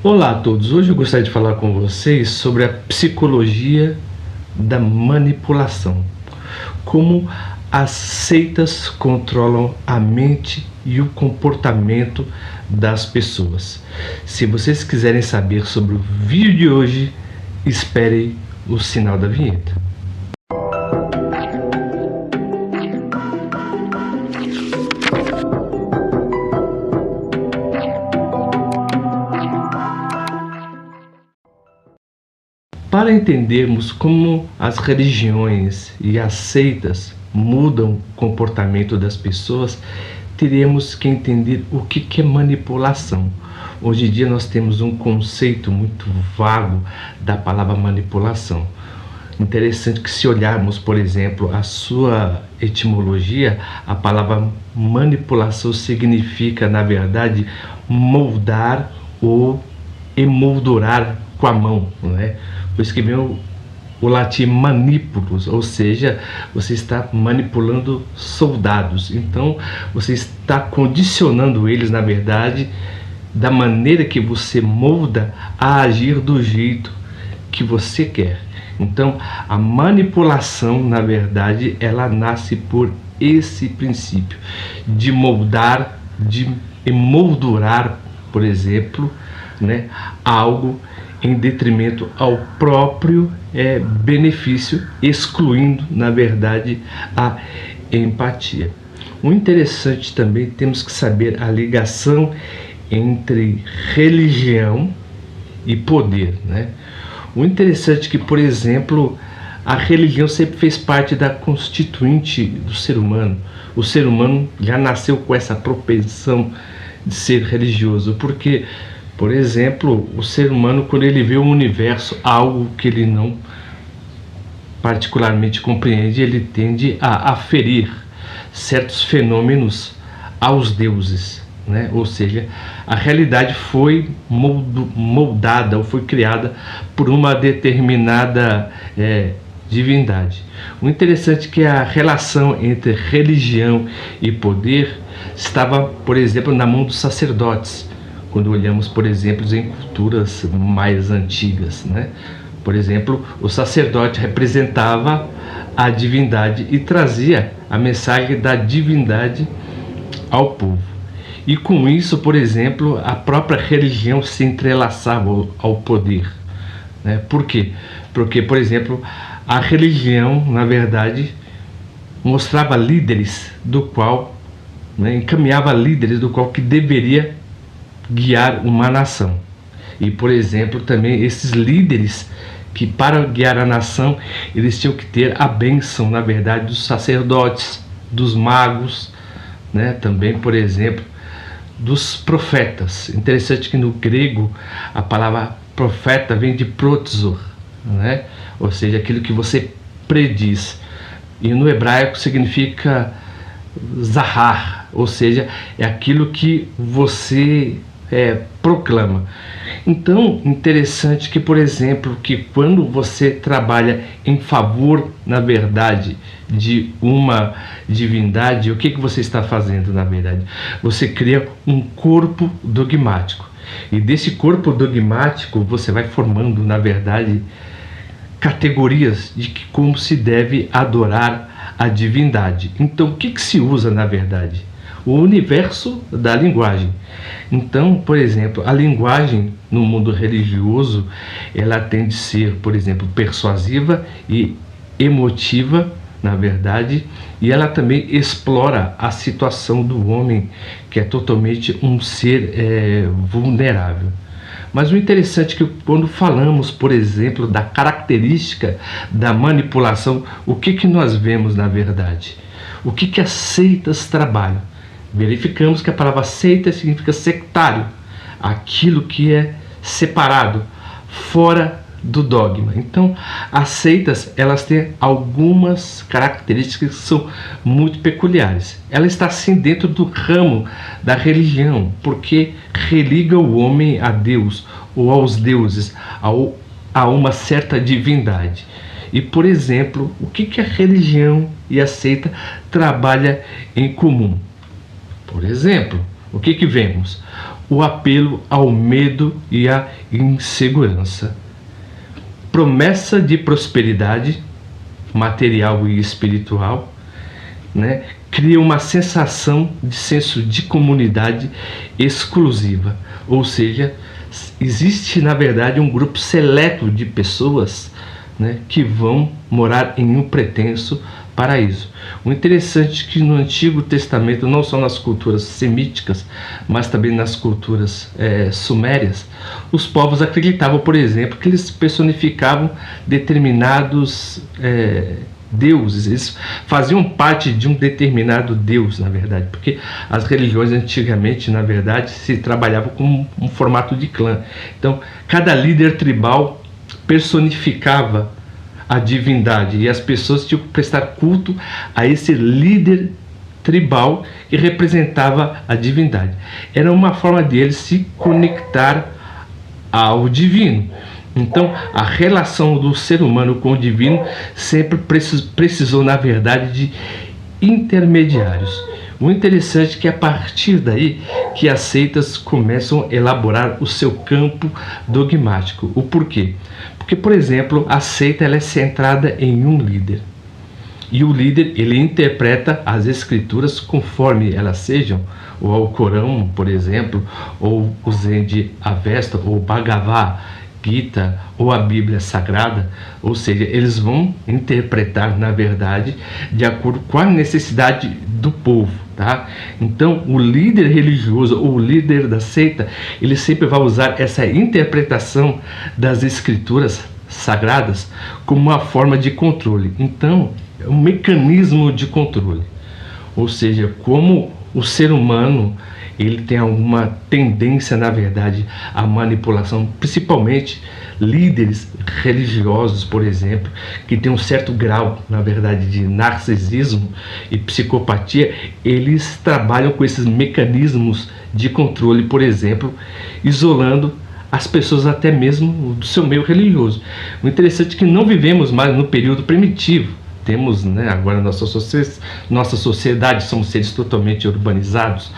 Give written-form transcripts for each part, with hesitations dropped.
Olá a todos, hoje eu gostaria de falar com vocês sobre a psicologia da manipulação. Como as seitas controlam a mente e o comportamento das pessoas. Se vocês quiserem saber sobre o vídeo de hoje, esperem o sinal da vinheta. Para entendermos como as religiões e as seitas mudam o comportamento das pessoas, teremos que entender o que é manipulação. Hoje em dia nós temos um conceito muito vago da palavra manipulação. Interessante que, se olharmos, por exemplo, a sua etimologia, a palavra manipulação significa, na verdade, moldar ou emoldurar com a mão, não é? Por isso que vem o latim manipulus, ou seja, você está manipulando soldados. Então, você está condicionando eles, na verdade, da maneira que você molda, a agir do jeito que você quer. Então, a manipulação, na verdade, ela nasce por esse princípio de moldar, de emoldurar, por exemplo, né, algo em detrimento ao próprio benefício, excluindo, na verdade, a empatia. O interessante também, temos que saber a ligação entre religião e poder, né? O interessante é que, por exemplo, a religião sempre fez parte da constituinte do ser humano. O ser humano já nasceu com essa propensão de ser religioso, porque, por exemplo, o ser humano, quando ele vê o universo, algo que ele não particularmente compreende, ele tende a aferir certos fenômenos aos deuses, né? Ou seja, a realidade foi moldada ou foi criada por uma determinada divindade. O interessante é que a relação entre religião e poder estava, por exemplo, na mão dos sacerdotes. Quando olhamos, por exemplo, em culturas mais antigas, né? Por exemplo, o sacerdote representava a divindade e trazia a mensagem da divindade ao povo. E com isso, por exemplo, a própria religião se entrelaçava ao poder, né? Por quê? Porque, por exemplo, a religião, na verdade, mostrava líderes do qual, né, encaminhava líderes do qual que deveria guiar uma nação. E, por exemplo, também esses líderes que, para guiar a nação, eles tinham que ter a bênção, na verdade, dos sacerdotes, dos magos, né? Também, por exemplo, dos profetas. Interessante que no grego a palavra profeta vem de protzor, né? Ou seja, aquilo que você prediz. E no hebraico significa zahar, ou seja, é aquilo que você proclama. Então, interessante que, por exemplo, que quando você trabalha em favor, na verdade, de uma divindade, o que você está fazendo, na verdade? Você cria um corpo dogmático. E desse corpo dogmático você vai formando, na verdade, categorias de como se deve adorar a divindade. Então, o que se usa, na verdade? O universo da linguagem. Então, por exemplo, a linguagem no mundo religioso, ela tende a ser, por exemplo, persuasiva e emotiva, na verdade, e ela também explora a situação do homem, que é totalmente um ser vulnerável. Mas o interessante é que, quando falamos, por exemplo, da característica da manipulação, o que nós vemos, na verdade? O que as seitas trabalham? Verificamos que a palavra seita significa sectário, aquilo que é separado, fora do dogma. Então, as seitas, elas têm algumas características que são muito peculiares. Ela está assim dentro do ramo da religião, porque religa o homem a Deus ou aos deuses, a uma certa divindade. E, por exemplo, o que a religião e a seita trabalham em comum? Por exemplo, o que vemos? o apelo ao medo e à insegurança. Promessa de prosperidade material e espiritual, né? Cria uma sensação de senso de comunidade exclusiva, ou seja, existe na verdade um grupo seleto de pessoas, né, que vão morar em um pretenso paraíso. O interessante é que no Antigo Testamento, não só nas culturas semíticas, mas também nas culturas sumérias, os povos acreditavam, por exemplo, que eles personificavam determinados deuses, eles faziam parte de um determinado deus, na verdade, porque as religiões antigamente, na verdade, se trabalhavam com um formato de clã. Então, cada líder tribal personificava a divindade e as pessoas tinham que prestar culto a esse líder tribal que representava a divindade. Era uma forma deles se conectar ao divino. Então, a relação do ser humano com o divino sempre precisou, na verdade, de intermediários. O interessante é que a partir daí que as seitas começam a elaborar o seu campo dogmático. O porquê? Porque, por exemplo, a seita ela é centrada em um líder. E o líder, ele interpreta as escrituras conforme elas sejam, ou ao Corão, por exemplo, ou o Zen de Avesta, ou o Bhagavad Gita, ou a Bíblia Sagrada, ou seja, eles vão interpretar, na verdade, de acordo com a necessidade do povo, tá? Então, o líder religioso, ou o líder da seita, ele sempre vai usar essa interpretação das escrituras sagradas como uma forma de controle. Então, é um mecanismo de controle, ou seja, como o ser humano ele tem alguma tendência, na verdade, à manipulação, principalmente líderes religiosos, por exemplo, que tem um certo grau, na verdade, de narcisismo e psicopatia, eles trabalham com esses mecanismos de controle, por exemplo, isolando as pessoas até mesmo do seu meio religioso. O interessante é que não vivemos mais no período primitivo. Temos, né, agora nossa sociedade, somos seres totalmente urbanizados,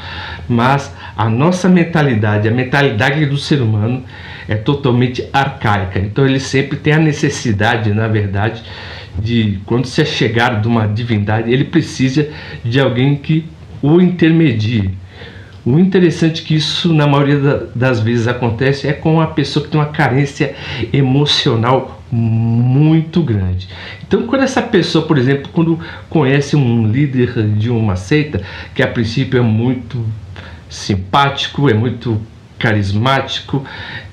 mas a nossa mentalidade, a mentalidade do ser humano é totalmente arcaica. Então ele sempre tem a necessidade, na verdade, de quando se chegar de uma divindade, ele precisa de alguém que o intermedie. O interessante é que isso, na maioria das vezes, acontece é com a pessoa que tem uma carência emocional muito grande. Então, quando essa pessoa, por exemplo, quando conhece um líder de uma seita, que a princípio é muito simpático, é muito carismático,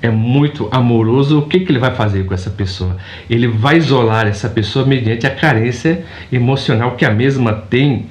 é muito amoroso, o que ele vai fazer com essa pessoa? Ele vai isolar essa pessoa mediante a carência emocional que a mesma tem,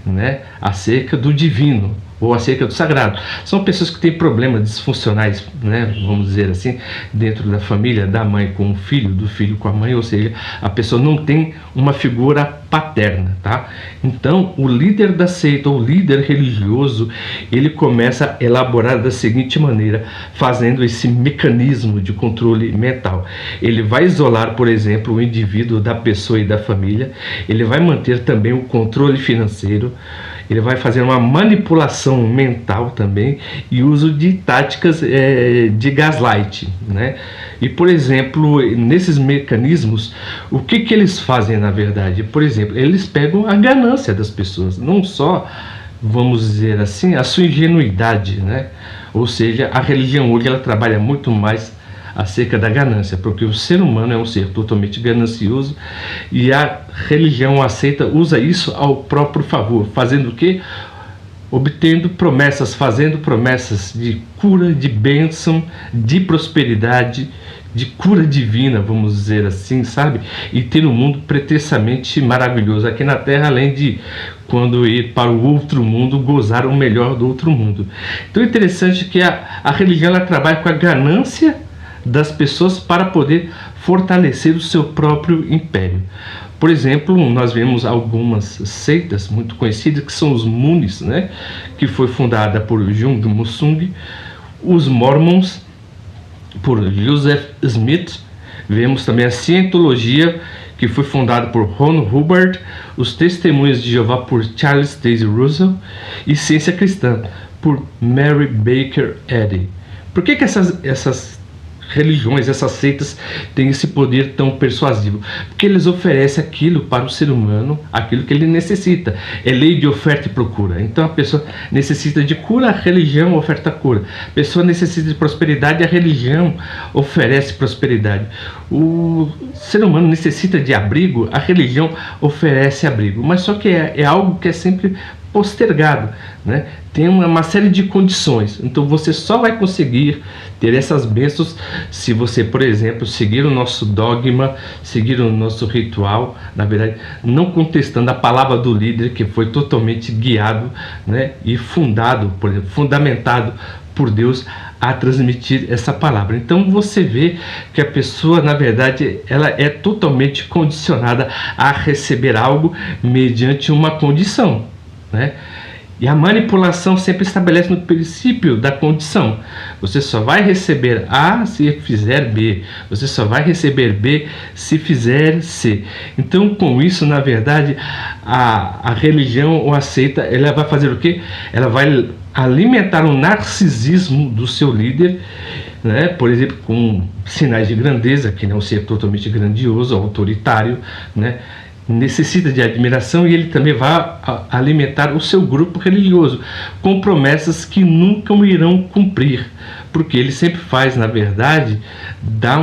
né, acerca do divino ou acerca do sagrado. São pessoas que têm problemas disfuncionais, né, vamos dizer assim, dentro da família, da mãe com o filho, do filho com a mãe, ou seja, a pessoa não tem uma figura paterna, tá? Então, o líder da seita, o líder religioso, ele começa a elaborar da seguinte maneira, fazendo esse mecanismo de controle mental. Ele vai isolar, por exemplo, o indivíduo da pessoa e da família, ele vai manter também o controle financeiro, ele vai fazer uma manipulação mental também e uso de táticas de gaslight, né? E, por exemplo, nesses mecanismos, o que eles fazem, na verdade? Por exemplo, eles pegam a ganância das pessoas, não só, vamos dizer assim, a sua ingenuidade, né? Ou seja, a religião hoje ela trabalha muito mais acerca da ganância, porque o ser humano é um ser totalmente ganancioso e a religião aceita, usa isso ao próprio favor, fazendo o quê? Obtendo promessas, fazendo promessas de cura, de bênção, de prosperidade, de cura divina, vamos dizer assim, sabe? E ter um mundo pretensamente maravilhoso aqui na Terra, além de, quando ir para o outro mundo, gozar o melhor do outro mundo. Então é interessante que a religião ela trabalha com a ganância das pessoas para poder fortalecer o seu próprio império. Por exemplo, nós vemos algumas seitas muito conhecidas, que são os Munis, né? Que foi fundada por Jung Musung, os Mormons, por Joseph Smith. Vemos também a Cientologia, que foi fundada por Ron Hubbard, os Testemunhas de Jeová por Charles Taze Russell, e Ciência Cristã, por Mary Baker Eddy. Por que essas religiões, essas seitas têm esse poder tão persuasivo? Porque eles oferecem aquilo para o ser humano, aquilo que ele necessita. É lei de oferta e procura. Então a pessoa necessita de cura, a religião oferta cura. A pessoa necessita de prosperidade, a religião oferece prosperidade. O ser humano necessita de abrigo, a religião oferece abrigo. Mas só que é algo que é sempre postergado, né? Tem uma série de condições. Então você só vai conseguir ter essas bênçãos se você, por exemplo, seguir o nosso dogma, seguir o nosso ritual, na verdade, não contestando a palavra do líder, que foi totalmente guiado, né, e fundado, por exemplo, fundamentado por Deus a transmitir essa palavra. Então você vê que a pessoa, na verdade, ela é totalmente condicionada a receber algo mediante uma condição, né? E a manipulação sempre estabelece no princípio da condição. Você só vai receber A se fizer B. Você só vai receber B se fizer C. Então, com isso, na verdade, a religião ou a seita, ela vai fazer o quê? Ela vai alimentar o narcisismo do seu líder, né? Por exemplo, com sinais de grandeza, que não ser totalmente grandioso, autoritário, né? Necessita de admiração, e ele também vai alimentar o seu grupo religioso com promessas que nunca irão cumprir, porque ele sempre faz, na verdade, dá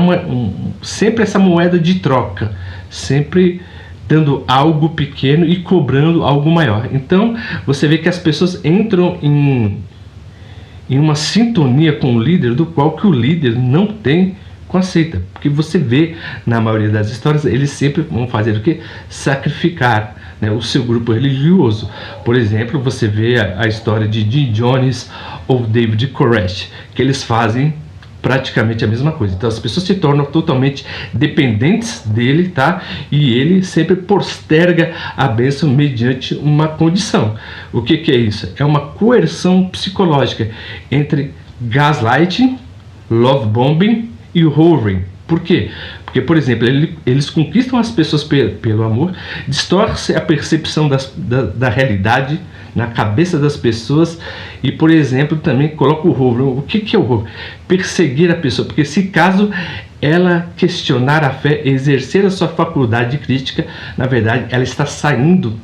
sempre essa moeda de troca, sempre dando algo pequeno e cobrando algo maior. Então você vê que as pessoas entram em uma sintonia com o líder, do qual que o líder não tem com a seita, porque você vê na maioria das histórias, eles sempre vão fazer o que? Sacrificar, né, o seu grupo religioso. Por exemplo, você vê a história de Jim Jones ou David Koresh, que eles fazem praticamente a mesma coisa. Então as pessoas se tornam totalmente dependentes dele, tá? E ele sempre posterga a bênção mediante uma condição. O que é isso? É uma coerção psicológica entre gaslighting, love bombing e o hovering. Por quê? Porque, por exemplo, eles conquistam as pessoas pelo amor, distorce a percepção da realidade na cabeça das pessoas e, por exemplo, também coloca o hovering. O que é o hovering? Perseguir a pessoa, porque se caso ela questionar a fé, exercer a sua faculdade crítica, na verdade, ela está saindo,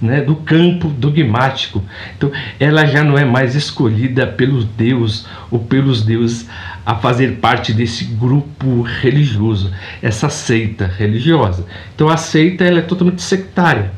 né, do campo dogmático. Então ela já não é mais escolhida pelo Deus ou pelos deuses a fazer parte desse grupo religioso, essa seita religiosa. Então a seita, ela é totalmente sectária.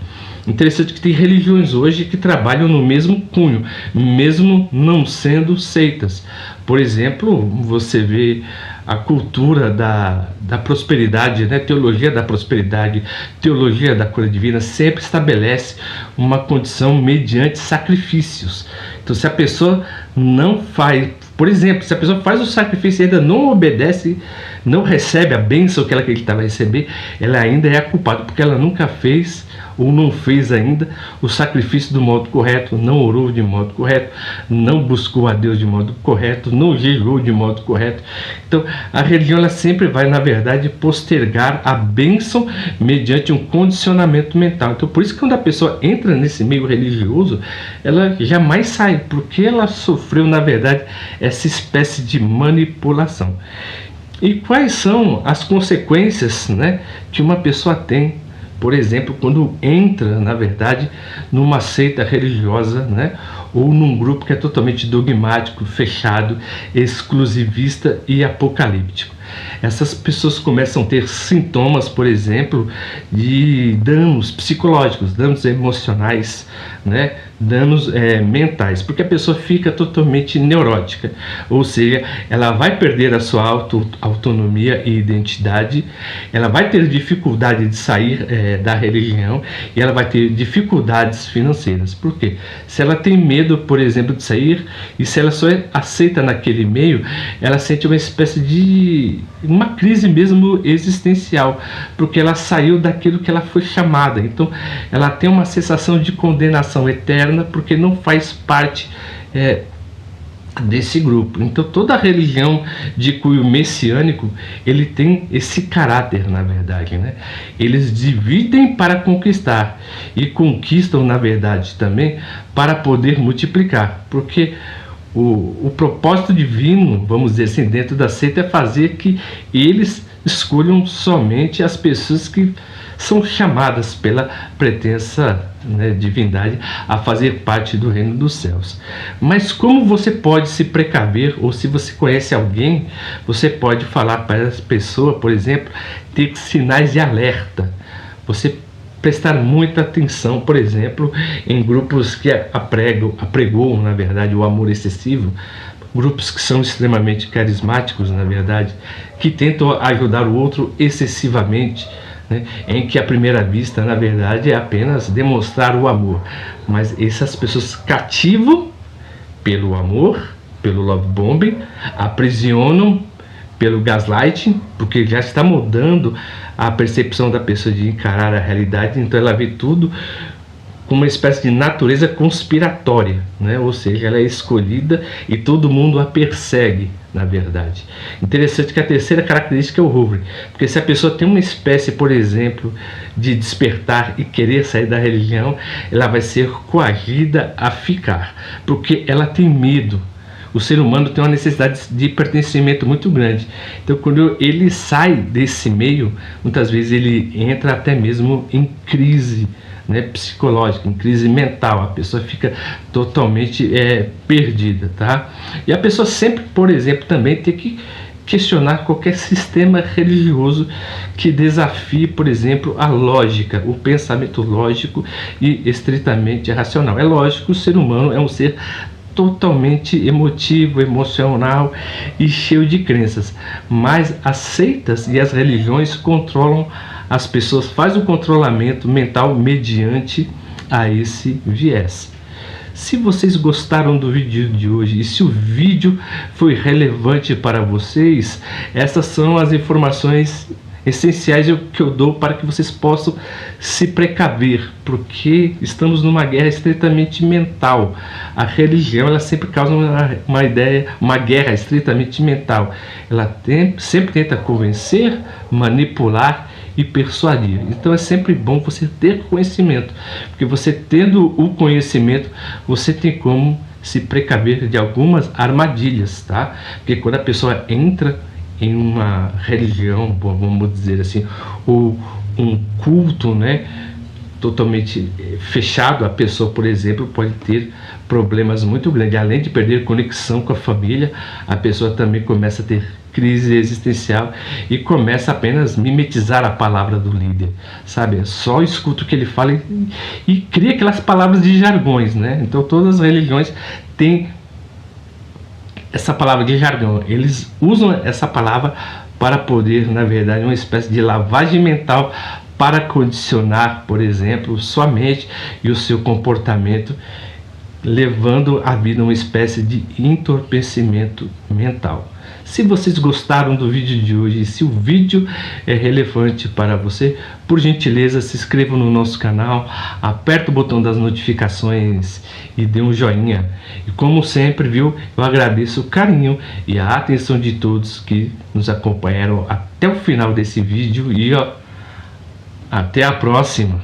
Interessante que tem religiões hoje que trabalham no mesmo cunho, mesmo não sendo seitas. Por exemplo, você vê a cultura da prosperidade, né? Teologia da prosperidade, teologia da cura divina, sempre estabelece uma condição mediante sacrifícios. Então, se a pessoa não faz, por exemplo, se a pessoa faz o sacrifício e ainda não obedece, não recebe a bênção que ela acreditava receber, ela ainda é a culpada, porque ela nunca fez ou não fez ainda o sacrifício do modo correto, não orou de modo correto, não buscou a Deus de modo correto, não jejuou de modo correto. Então a religião, ela sempre vai, na verdade, postergar a bênção mediante um condicionamento mental. Então por isso que quando a pessoa entra nesse meio religioso, ela jamais sai, porque ela sofreu, na verdade, essa espécie de manipulação. E quais são as consequências, né, que uma pessoa tem, por exemplo, quando entra, na verdade, numa seita religiosa, né, ou num grupo que é totalmente dogmático, fechado, exclusivista e apocalíptico? Essas pessoas começam a ter sintomas, por exemplo, de danos psicológicos, danos emocionais, né, danos mentais, porque a pessoa fica totalmente neurótica, ou seja, ela vai perder a sua autonomia e identidade, ela vai ter dificuldade de sair da religião, e ela vai ter dificuldades financeiras. Por quê? Se ela tem medo, por exemplo, de sair, e se ela só aceita naquele meio, ela sente uma espécie de uma crise mesmo existencial, porque ela saiu daquilo que ela foi chamada. Então ela tem uma sensação de condenação eterna, porque não faz parte desse grupo. Então toda religião de cunho messiânico, ele tem esse caráter, na verdade, né? Eles dividem para conquistar e conquistam, na verdade, também para poder multiplicar, porque o propósito divino, vamos dizer assim, dentro da seita é fazer que eles escolham somente as pessoas que são chamadas pela pretensa, né, divindade a fazer parte do reino dos céus. Mas como você pode se precaver, ou se você conhece alguém, você pode falar para essa pessoa, por exemplo, ter sinais de alerta. Você prestar muita atenção, por exemplo, em grupos que apregoam, na verdade, o amor excessivo, grupos que são extremamente carismáticos, na verdade, que tentam ajudar o outro excessivamente, né, em que à primeira vista, na verdade, é apenas demonstrar o amor. Mas essas pessoas cativam pelo amor, pelo love bombing, aprisionam pelo gaslighting, porque já está mudando a percepção da pessoa de encarar a realidade, então ela vê tudo com uma espécie de natureza conspiratória, né? Ou seja, ela é escolhida e todo mundo a persegue, na verdade. Interessante que a terceira característica é o hovering, porque se a pessoa tem uma espécie, por exemplo, de despertar e querer sair da religião, ela vai ser coagida a ficar, porque ela tem medo. O ser humano tem uma necessidade de pertencimento muito grande. Então, quando ele sai desse meio, muitas vezes ele entra até mesmo em crise, né, psicológica, em crise mental. A pessoa fica totalmente perdida, tá? E a pessoa sempre, por exemplo, também tem que questionar qualquer sistema religioso que desafie, por exemplo, a lógica, o pensamento lógico e estritamente racional. É lógico, o ser humano é um ser totalmente emotivo, emocional e cheio de crenças, mas as seitas e as religiões controlam as pessoas, faz o controlamento mental mediante a esse viés. Se vocês gostaram do vídeo de hoje e se o vídeo foi relevante para vocês, essas são as informações essenciais que eu dou para que vocês possam se precaver, porque estamos numa guerra estritamente mental. A religião, ela sempre causa uma guerra estritamente mental. Ela sempre tenta convencer, manipular e persuadir. Então é sempre bom você ter conhecimento, porque você tendo o conhecimento, você tem como se precaver de algumas armadilhas, tá? Porque quando a pessoa entra em uma religião, vamos dizer assim, ou um culto, né, totalmente fechado, a pessoa, por exemplo, pode ter problemas muito grandes. Além de perder conexão com a família, a pessoa também começa a ter crise existencial e começa apenas a mimetizar a palavra do líder, sabe? Só escuta o que ele fala e cria aquelas palavras de jargões, né? Então todas as religiões têm essa palavra de jargão, eles usam essa palavra para poder, na verdade, uma espécie de lavagem mental para condicionar, por exemplo, sua mente e o seu comportamento, levando a vida a uma espécie de entorpecimento mental. Se vocês gostaram do vídeo de hoje e se o vídeo é relevante para você, por gentileza se inscreva no nosso canal, aperta o botão das notificações e dê um joinha. E como sempre, viu, eu agradeço o carinho e a atenção de todos que nos acompanharam até o final desse vídeo e até a próxima.